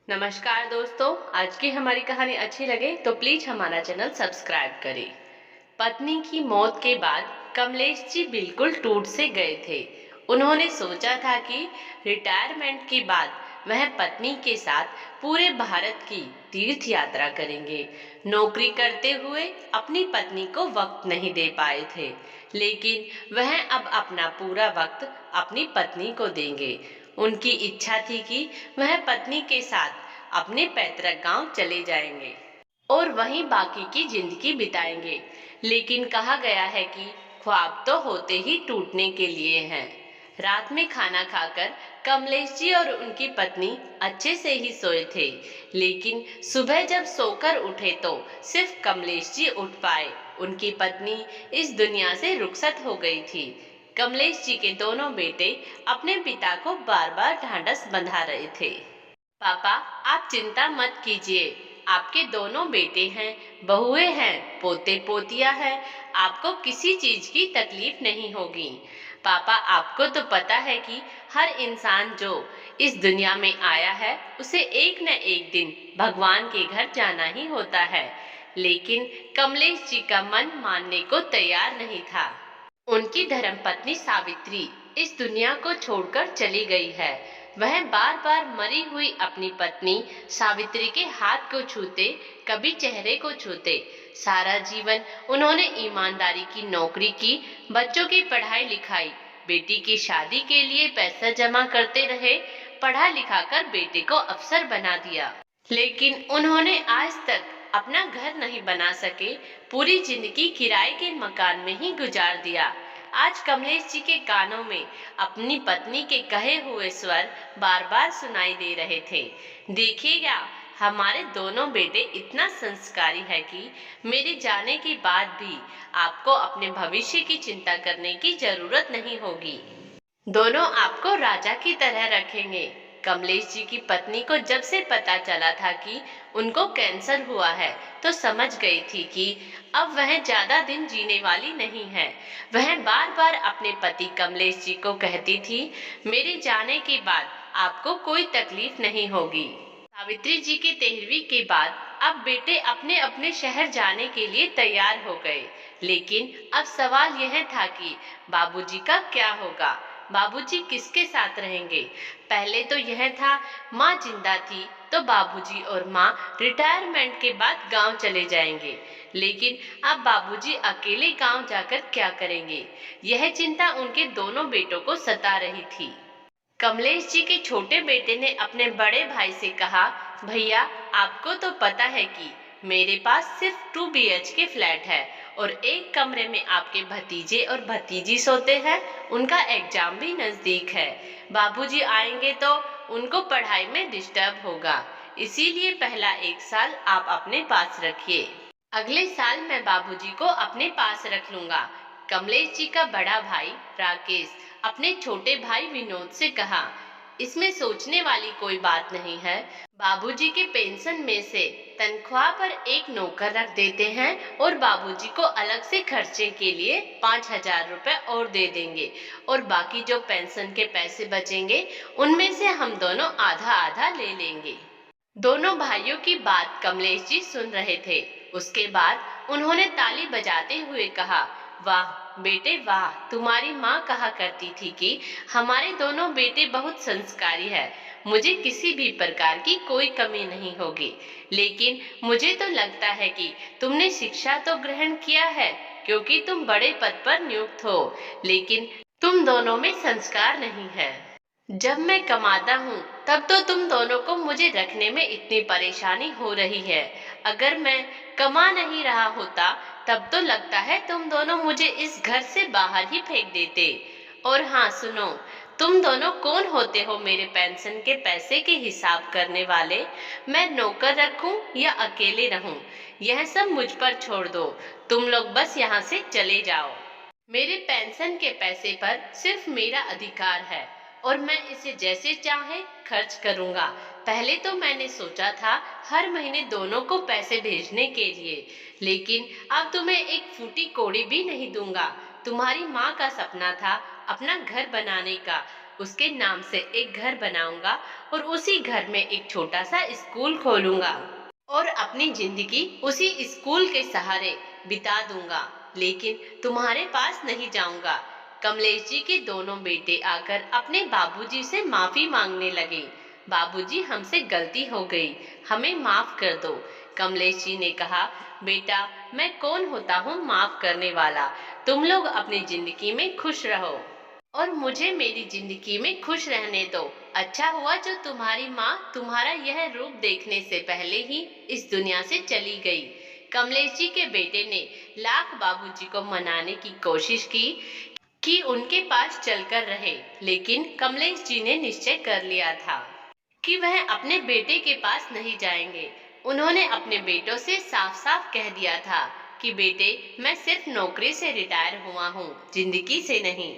नमस्कार दोस्तों, आज की हमारी कहानी अच्छी लगे तो प्लीज हमारा चैनल सब्सक्राइब करें। पत्नी की मौत के बाद कमलेश जी बिल्कुल टूट से गए थे। उन्होंने सोचा था कि रिटायरमेंट के बाद वह पत्नी के साथ पूरे भारत की तीर्थ यात्रा करेंगे। नौकरी करते हुए अपनी पत्नी को वक्त नहीं दे पाए थे, लेकिन वह अब अपना पूरा वक्त अपनी पत्नी को देंगे। उनकी इच्छा थी कि वह पत्नी के साथ अपने पैतृक गांव चले जाएंगे और वहीं बाकी की जिंदगी बिताएंगे। लेकिन कहा गया है कि ख्वाब तो होते ही टूटने के लिए हैं। रात में खाना खाकर कमलेश जी और उनकी पत्नी अच्छे से ही सोए थे, लेकिन सुबह जब सोकर उठे तो सिर्फ कमलेश जी उठ पाए। उनकी पत्नी इस दुनिया से रुखसत हो गई थी। कमलेश जी के दोनों बेटे अपने पिता को बार बार ढांढस बंधा रहे थे। पापा, आप चिंता मत कीजिए। आपके दोनों बेटे हैं, बहुएं हैं, पोते पोतियां हैं। आपको किसी चीज की तकलीफ नहीं होगी। पापा, आपको तो पता है कि हर इंसान जो इस दुनिया में आया है उसे एक न एक दिन भगवान के घर जाना ही होता है। लेकिन कमलेश जी का मन मानने को तैयार नहीं था। उनकी धर्मपत्नी सावित्री इस दुनिया को छोड़कर चली गई है। वह बार बार मरी हुई अपनी पत्नी सावित्री के हाथ को छूते, कभी चेहरे को छूते। सारा जीवन उन्होंने ईमानदारी की नौकरी की, बच्चों की पढ़ाई लिखाई, बेटी की शादी के लिए पैसा जमा करते रहे, पढ़ा लिखा कर बेटे को अफसर बना दिया। लेकिन उन्होंने आज तक अपना घर नहीं बना सके, पूरी जिंदगी किराए के मकान में ही गुजार दिया। आज कमलेश जी के कानों में अपनी पत्नी के कहे हुए स्वर बार बार सुनाई दे रहे थे। देखिएगा, हमारे दोनों बेटे इतना संस्कारी है कि मेरे जाने के बाद भी आपको अपने भविष्य की चिंता करने की जरूरत नहीं होगी। दोनों आपको राजा की तरह रखेंगे। कमलेश जी की पत्नी को जब से पता चला था कि उनको कैंसर हुआ है तो समझ गई थी कि अब वह ज्यादा दिन जीने वाली नहीं है। वह बार बार अपने पति कमलेश जी को कहती थी, मेरे जाने के बाद आपको कोई तकलीफ नहीं होगी। सावित्री जी के 13वीं के बाद अब बेटे अपने अपने शहर जाने के लिए तैयार हो गए। लेकिन अब सवाल यह था कि बाबूजी का क्या होगा। बाबूजी किसके साथ रहेंगे। पहले तो यह था, माँ जिंदा थी तो बाबूजी और माँ रिटायरमेंट के बाद गांव चले जाएंगे। लेकिन अब बाबूजी अकेले गांव जाकर क्या करेंगे, यह चिंता उनके दोनों बेटों को सता रही थी। कमलेश जी के छोटे बेटे ने अपने बड़े भाई से कहा, भैया, आपको तो पता है कि मेरे पास सिर्फ 2 BHK फ्लैट है और एक कमरे में आपके भतीजे और भतीजी सोते हैं। उनका एग्जाम भी नजदीक है। बाबूजी आएंगे तो उनको पढ़ाई में डिस्टर्ब होगा, इसीलिए पहला 1 साल आप अपने पास रखिए। अगले साल मैं बाबूजी को अपने पास रख लूंगा। कमलेश जी का बड़ा भाई राकेश अपने छोटे भाई विनोद से कहा, इसमें सोचने वाली कोई बात नहीं है। बाबूजी के पेंशन में से तनख्वाह पर एक नौकर रख देते हैं और बाबूजी को अलग से खर्चे के लिए 5,000 रुपए और दे देंगे, और बाकी जो पेंशन के पैसे बचेंगे उनमें से हम दोनों आधा आधा ले लेंगे। दोनों भाइयों की बात कमलेश जी सुन रहे थे। उसके बाद उन्होंने ताली बजाते हुए कहा, वाह बेटे वाह, तुम्हारी माँ कहा करती थी कि हमारे दोनों बेटे बहुत संस्कारी है, मुझे किसी भी प्रकार की कोई कमी नहीं होगी। लेकिन मुझे तो लगता है कि तुमने शिक्षा तो ग्रहण किया है क्योंकि तुम बड़े पद पर नियुक्त हो, लेकिन तुम दोनों में संस्कार नहीं है। जब मैं कमाता हूँ तब तो तुम दोनों को मुझे रखने में इतनी परेशानी हो रही है। अगर मैं कमा नहीं रहा होता तब तो लगता है तुम दोनों मुझे इस घर से बाहर ही फेंक देते। और हाँ सुनो, तुम दोनों कौन होते हो मेरे पेंशन के पैसे के हिसाब करने वाले। मैं नौकर रखूं या अकेले रहूं, यह सब मुझ पर छोड़ दो। तुम लोग बस यहाँ से चले जाओ। मेरे पेंशन के पैसे पर सिर्फ मेरा अधिकार है और मैं इसे जैसे चाहे खर्च करूंगा। पहले तो मैंने सोचा था हर महीने दोनों को पैसे भेजने के लिए, लेकिन अब तुम्हें एक फूटी कौड़ी भी नहीं दूंगा। तुम्हारी माँ का सपना था अपना घर बनाने का, उसके नाम से एक घर बनाऊंगा और उसी घर में एक छोटा सा स्कूल खोलूंगा और अपनी जिंदगी उसी स्कूल के सहारे बिता दूंगा, लेकिन तुम्हारे पास नहीं जाऊंगा। कमलेश जी के दोनों बेटे आकर अपने बाबूजी से माफी मांगने लगे। बाबूजी, हमसे गलती हो गई, हमें माफ कर दो। कमलेश जी ने कहा, बेटा, मैं कौन होता हूँ माफ करने वाला। तुम लोग अपनी जिंदगी में खुश रहो और मुझे मेरी जिंदगी में खुश रहने दो। अच्छा हुआ जो तुम्हारी माँ तुम्हारा यह रूप देखने से पहले ही इस दुनिया से चली गई। कमलेश जी के बेटे ने लाख बाबूजी को मनाने की कोशिश की कि उनके पास चलकर रहे, लेकिन कमलेश जी ने निश्चय कर लिया था कि वह अपने बेटे के पास नहीं जाएंगे। उन्होंने अपने बेटों से साफ साफ कह दिया था कि बेटे, मैं सिर्फ नौकरी से रिटायर हुआ हूँ, जिंदगी से नहीं।